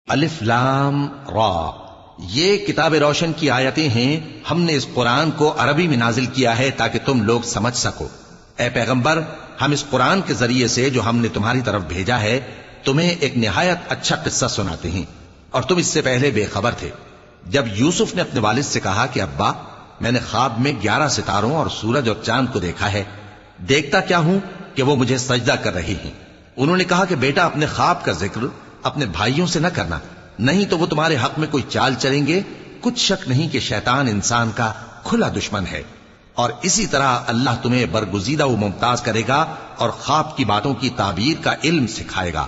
الف لام را، یہ کتاب روشن کی آیتیں ہیں. ہم نے اس قرآن کو عربی میں نازل کیا ہے تاکہ تم لوگ سمجھ سکو. اے پیغمبر، ہم اس قرآن کے ذریعے سے جو ہم نے تمہاری طرف بھیجا ہے تمہیں ایک نہایت اچھا قصہ سناتے ہیں، اور تم اس سے پہلے بے خبر تھے. جب یوسف نے اپنے والد سے کہا کہ ابا، میں نے خواب میں 11 ستاروں اور سورج اور چاند کو دیکھا ہے، دیکھتا کیا ہوں کہ وہ مجھے سجدہ کر رہے ہیں. انہوں نے کہا کہ بیٹا، اپنے خواب کا ذکر اپنے بھائیوں سے نہ کرنا، نہیں تو وہ تمہارے حق میں کوئی چال چلیں گے. کچھ شک نہیں کہ شیطان انسان کا کھلا دشمن ہے، اور اسی طرح اللہ تمہیں برگزیدہ و ممتاز کرے گا اور خواب کی باتوں کی تعبیر کا علم سکھائے گا.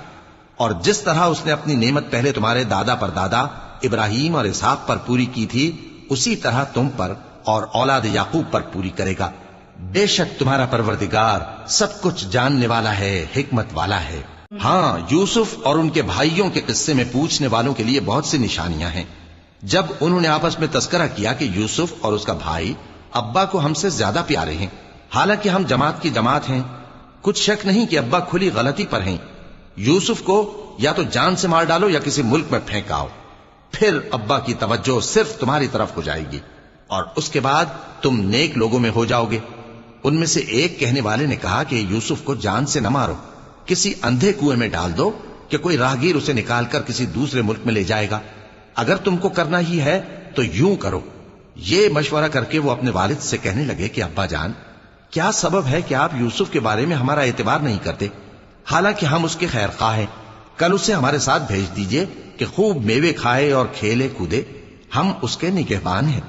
اور جس طرح اس نے اپنی نعمت پہلے تمہارے دادا پر دادا ابراہیم اور اسحاق پر پوری کی تھی، اسی طرح تم پر اور اولاد یعقوب پر پوری کرے گا. بے شک تمہارا پروردگار سب کچھ جاننے والا ہے، حکمت والا ہے. ہاں، یوسف اور ان کے بھائیوں کے قصے میں پوچھنے والوں کے لیے بہت سی نشانیاں ہیں. جب انہوں نے آپس میں تذکرہ کیا کہ یوسف اور اس کا بھائی ابا کو ہم سے زیادہ پیارے ہیں، حالانکہ ہم جماعت کی جماعت ہیں، کچھ شک نہیں کہ ابا کھلی غلطی پر ہیں. یوسف کو یا تو جان سے مار ڈالو یا کسی ملک میں پھینکاؤ، پھر ابا کی توجہ صرف تمہاری طرف ہو جائے گی، اور اس کے بعد تم نیک لوگوں میں ہو جاؤ گے. ان میں سے ایک کہنے والے نے کہا کہ یوسف کو جان سے نہ مارو، کسی اندھے کنویں میں ڈال دو کہ کوئی راہگیر اسے نکال کر کسی دوسرے ملک میں لے جائے گا. اگر تم کو کرنا ہی ہے تو یوں کرو. یہ مشورہ کر کے وہ اپنے والد سے کہنے لگے کہ ابا جان، کیا سبب ہے کہ آپ یوسف کے بارے میں ہمارا اعتبار نہیں کرتے، حالانکہ ہم اس کے خیر خواہ ہیں. کل اسے ہمارے ساتھ بھیج دیجئے کہ خوب میوے کھائے اور کھیلے کودے، ہم اس کے نگہبان ہیں.